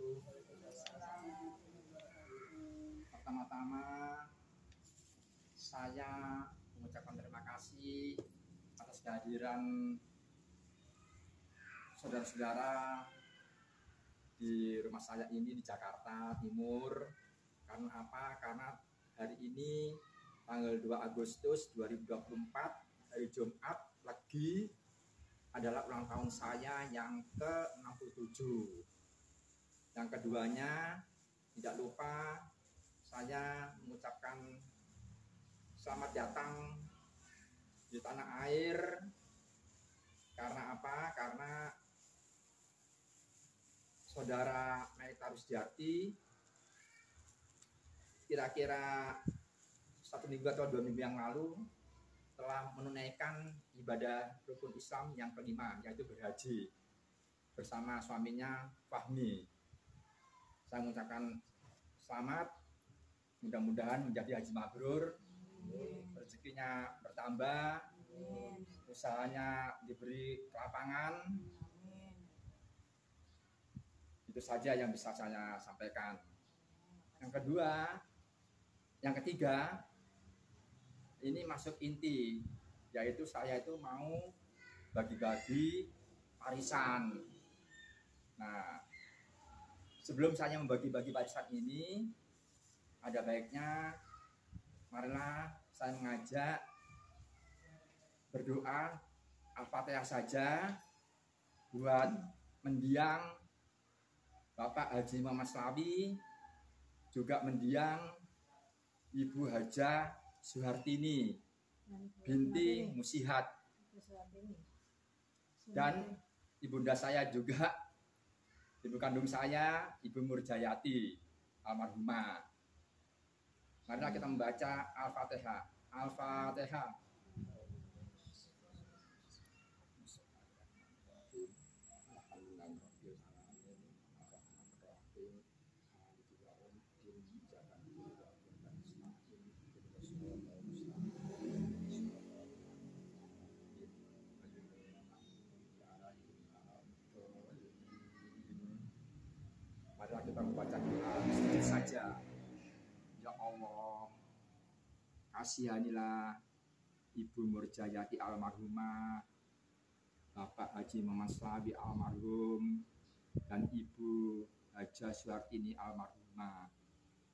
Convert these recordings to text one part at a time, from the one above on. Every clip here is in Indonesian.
wabarakatuh. Pertama-tama saya mengucapkan terima kasih atas kehadiran saudara-saudara di rumah saya ini di Jakarta Timur. Karena apa? Karena hari ini tanggal 2 Agustus 2024 hari Jumat Legi adalah ulang tahun saya yang ke-67. Yang keduanya, tidak lupa saya mengucapkan selamat datang di tanah air. Karena apa? Karena saudara Naita Rusdiati kira-kira 1 minggu atau 2 minggu yang lalu telah menunaikan ibadah rukun Islam yang kelima, yaitu berhaji bersama suaminya Fahmi. Saya mengucapkan selamat, mudah-mudahan menjadi haji mabrur, rezekinya bertambah, usahanya diberi kelapangan. Itu saja yang bisa saya sampaikan. Yang ketiga, ini masuk inti, yaitu saya itu mau bagi-bagi warisan. Nah, sebelum saya membagi-bagi warisan ini, ada baiknya marilah saya mengajak berdoa Al-Fatihah saja buat mendiang Bapak Haji Muhammad Slawi, juga mendiang Ibu Haja Suhartini binti Musihat, dan ibunda saya juga, ibu kandung saya, Ibu Murjayati almarhumah. Marilah kita membaca Al-Fatihah. Al-Fatihah. Marilah kita membaca doa sedikit saja. Ya Allah, kasihanilah Ibu Murjayati almarhumah, Bapak Haji Muhammad Slawi almarhum, dan Ibu Haja Suhartini almarhumah,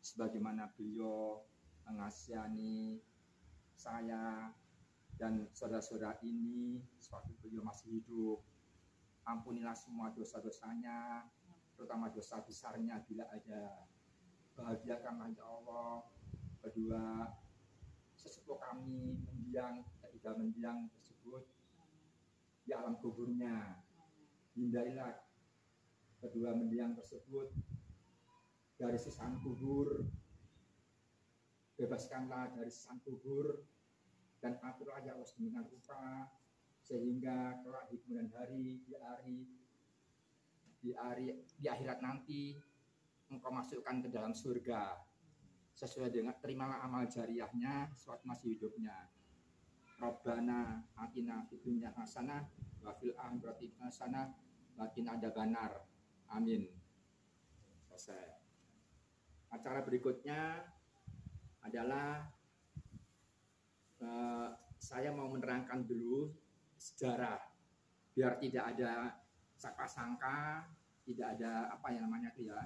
sebagaimana beliau mengasihani saya dan saudara-saudara ini sewaktu beliau masih hidup. Ampunilah semua dosa-dosanya, terutama dosa besarnya bila ada. Bahagiakanlah ya Allah kedua sesepuh kami mendiang tersebut di alam kuburnya. Hindarilah kedua mendiang tersebut dari siksa kubur, bebaskanlah dari siksa kubur, dan aturlah ya Allah sedemikian rupa sehingga kelak di kemudian hari di akhirat nanti Engkau masukkan ke dalam surga sesuai dengan, terimalah amal jariahnya sewaktu masih hidupnya. Rabbana atina fid dunya hasanah wa fil akhirati hasanah wa qina adzabannar. Amin. Selesai. Acara berikutnya adalah saya mau menerangkan dulu sejarah biar tidak ada sangka-sangka, tidak ada apa yang namanya itu ya,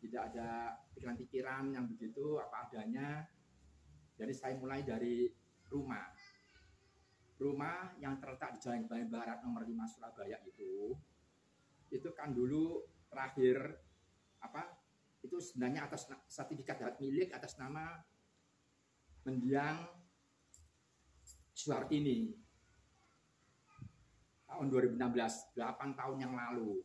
tidak ada pikiran-pikiran yang begitu apa adanya. Jadi saya mulai dari rumah yang terletak di Jalan Bayan Barat nomor 5 Surabaya itu kan dulu terakhir apa itu sebenarnya atas sertifikat hak milik atas nama mendiang Suhartini tahun 2016, 8 tahun yang lalu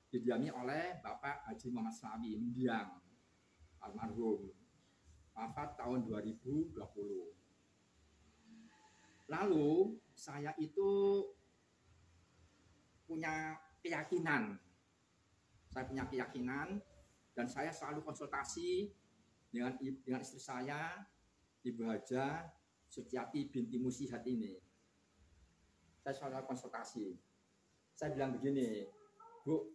didiami oleh Bapak Haji Muhammad Slawi mendiang almarhum, wafat tahun 2020. Lalu saya itu punya keyakinan dan saya selalu konsultasi dengan istri saya, Ibu Haja Suhartini binti Musihat ini. Saya selalu konsultasi. Saya bilang begini, Bu,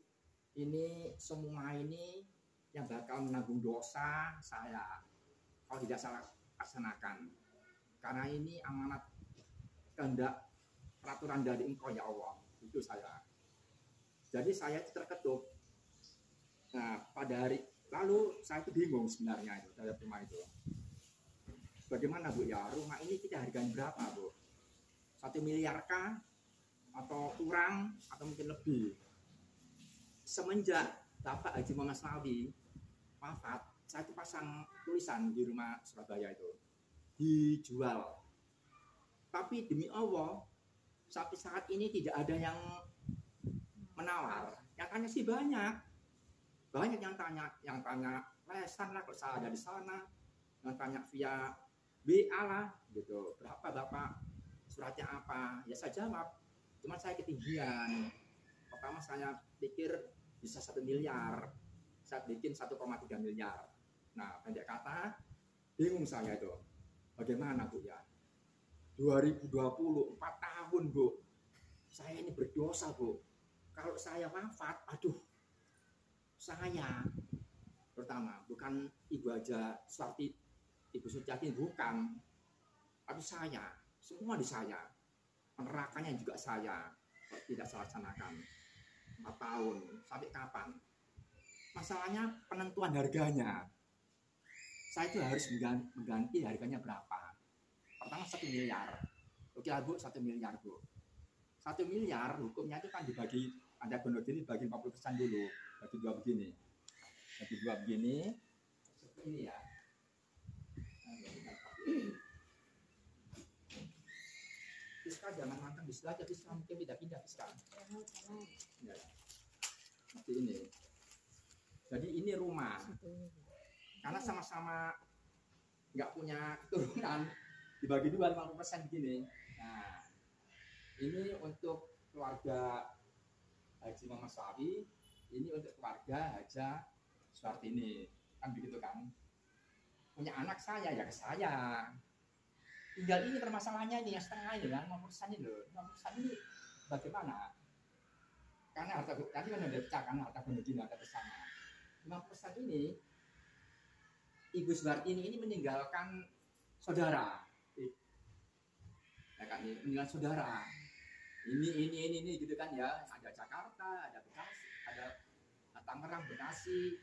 ini semua ini yang bakal menanggung dosa saya kalau tidak salah laksanakan. Karena ini amanat kehendak peraturan dari Engkau ya Allah. Itu saya. Jadi saya itu terketuk. Nah, pada hari lalu saya itu bingung sebenarnya itu terhadap rumah itu. Bagaimana Bu ya, rumah ini kita harganya berapa Bu? 1 miliar kah? Atau kurang? Atau mungkin lebih? Semenjak Bapak Haji Muhammad Slawi wafat, saya itu pasang tulisan di rumah Surabaya itu, dijual. Tapi demi Allah, sampai saat ini tidak ada yang menawar. Yang tanya sih banyak yang tanya lesan lah kalau saya ada di sana, yang tanya via WA lah gitu, berapa Bapak, suratnya apa, ya saya jawab. Cuma saya ketinggian. Pertama saya pikir bisa 1 miliar, saya bikin 1,3 miliar. Nah, pendek kata, bingung saya itu. Bagaimana Bu ya? 2020, 4 tahun Bu. Saya ini berdosa Bu. Kalau saya wafat, aduh, saya pertama bukan Ibu Haja Suwarti, Ibu Sutiati, bukan. Tapi saya, semua di saya. Nerakanya juga saya. Tidak saya laksanakan. 4 tahun, sampai kapan? Masalahnya penentuan harganya. Saya itu harus mengganti harganya berapa. Pertama 1 miliar. Oke lah Bu, 1 miliar Bu. 1 miliar hukumnya itu kan dibagi, ada bonus ini bagi 50% dulu. Bagi 2 begini. Bagi 2 begini. Seperti ini ya. Fiska jangan mantang di sebelah, tapi Fiska mungkin pindah-pindah Fiska. Ya. Seperti ini. Jadi ini rumah. Karena sama-sama nggak punya keturunan, dibagi 2 50% begini. Nah, ini untuk keluarga Haji Muhammad Slawi, ini untuk keluarga Haja Suwartini, kan begitu kan? Punya anak saya ya ke saya. Tinggal ini permasalahannya ini yang setengah ini kan, 50% ini loh. 50% ini bagaimana? Karena harta tadi kan udah pecah, karena harta benda ada bersama. 50% ini Ibu Suwartini ini meninggalkan saudara. Ya kan, meninggalkan saudara. Ini gitu kan ya. Ada Jakarta, ada Bekasi, ada Tangerang, Bekasi,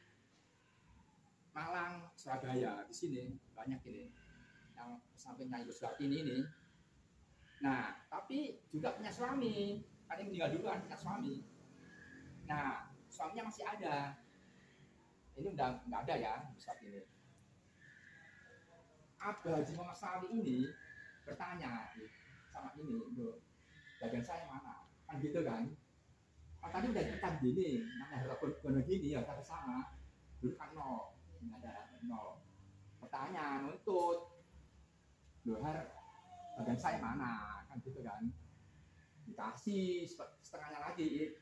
Malang, Surabaya. Di sini banyak ini. Yang sampingnya Ibu Suwartini ini. Nah, tapi juga punya suami. Kan yang meninggal duluan punya suami. Nah, suaminya masih ada. Ini udah nggak ada ya Ibu Suwartini. Abah Haji Muhammad Slawi ini bertanya sama ini, bagian saya mana? Kan gitu kan? Oh, tadi udah kita gini, mana harga kono gini ya kita sama. Dulu kan 0, ini ada 0. Pertanyaan nuntut, bagian saya mana? Kan gitu kan? Dikasih setengah lagi,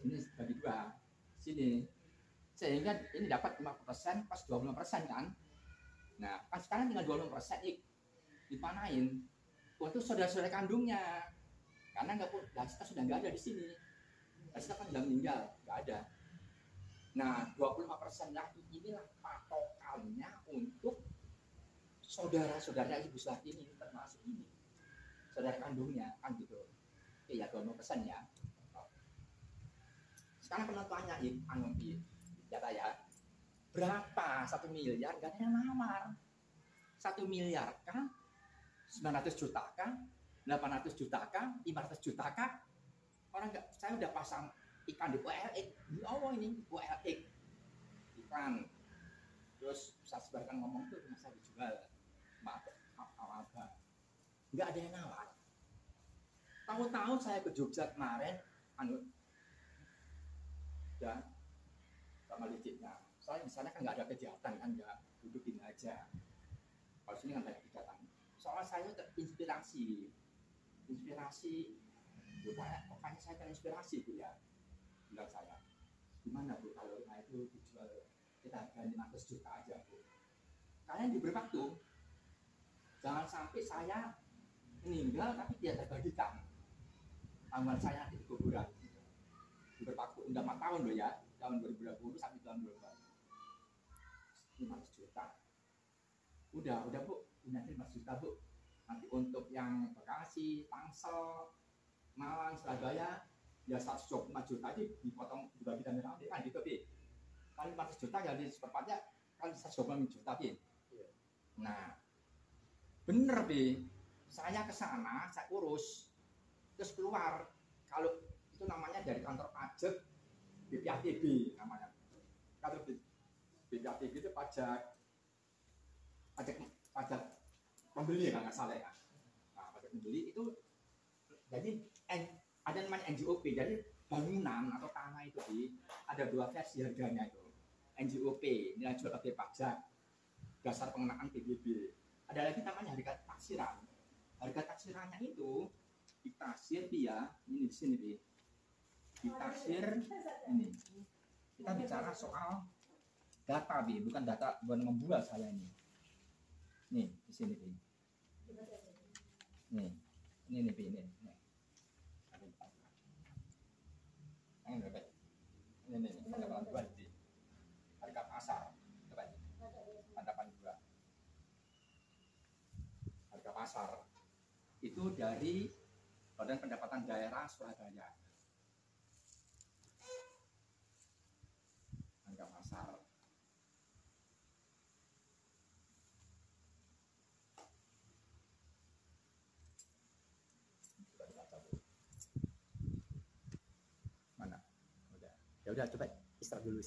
ini bagi 2 sini. Sehingga ini dapat 50% pas 25% kan? Nah, kan sekarang tinggal 20% dipanain. Waktu saudara-saudara kandungnya, karena kita sudah nggak ada di sini. Kita kan sudah meninggal, nggak ada. Nah, 25% lagi inilah patokannya untuk saudara-saudara Ibu Suwartini ini termasuk ini, saudara kandungnya kan gitu. Oke ya 20% ya. Sekarang penentuannya data ya. Berapa 1 miliar? Gak ada yang nawar. 1 miliar kan? 900 juta kan? 800 juta kan? 500 juta kan? Orang nggak, saya udah pasang ikan di OLX. Di awal ini OLX ikan. Terus saya sebarkan ngomong tuh masa dijual. Maaf, nggak ada yang nawar. Tahun-tahun saya ke Jogja kemarin, dan sama licitnya. Soalnya di sana kan nggak ada kegiatan kan, nggak dudukin aja. Kalau sini kan banyak kegiatan. Soalnya saya terinspirasi, pokoknya saya terinspirasi Bu ya. Bilang saya, gimana Bu kalau rumah itu dijual kita harga 500 juta aja Bu. Kalian diberi waktu, jangan sampai saya meninggal tapi tidak terbagikan. Tanggungan saya di kuburan. Diberi waktu, udah 4 tahun loh ya, tahun 2020 sampai tahun 2020. 500 juta. Udah Bu, punya 500 juta Bu. Nanti untuk yang Bekasi, Tangsel, Malang, Surabaya, ya 125 juta aja dipotong dibagi dan rame kan gitu Bi. Kan 500 juta jadi seperempatnya kan 125 juta Bi. Nah, bener Bi. Saya ke sana, saya urus, terus keluar. Kalau itu namanya dari kantor pajak BPATB namanya. Kalau BPATB itu pajak pembeli ya nggak salah ya. Nah, pajak pembeli itu jadi ada namanya NJOP, jadi bangunan atau tanah itu ada 2 versi harganya itu. NJOP, nilai jual objek pajak, dasar pengenaan PBB. Ada lagi namanya harga taksiran. Harga taksirannya itu ditaksir dia ini di sini Bi. Ditaksir ini. Kita bicara soal data Bi, bukan membuat saya ini. Nih di sini Bi. Nih ini Bi ini. Ini pada jual Bi. Harga pasar. Coba Anda panduan. Harga pasar itu dari Badan Pendapatan Daerah Surabaya. Harga pasar. Mana? Udah. Ya udah coba istirahat dulu.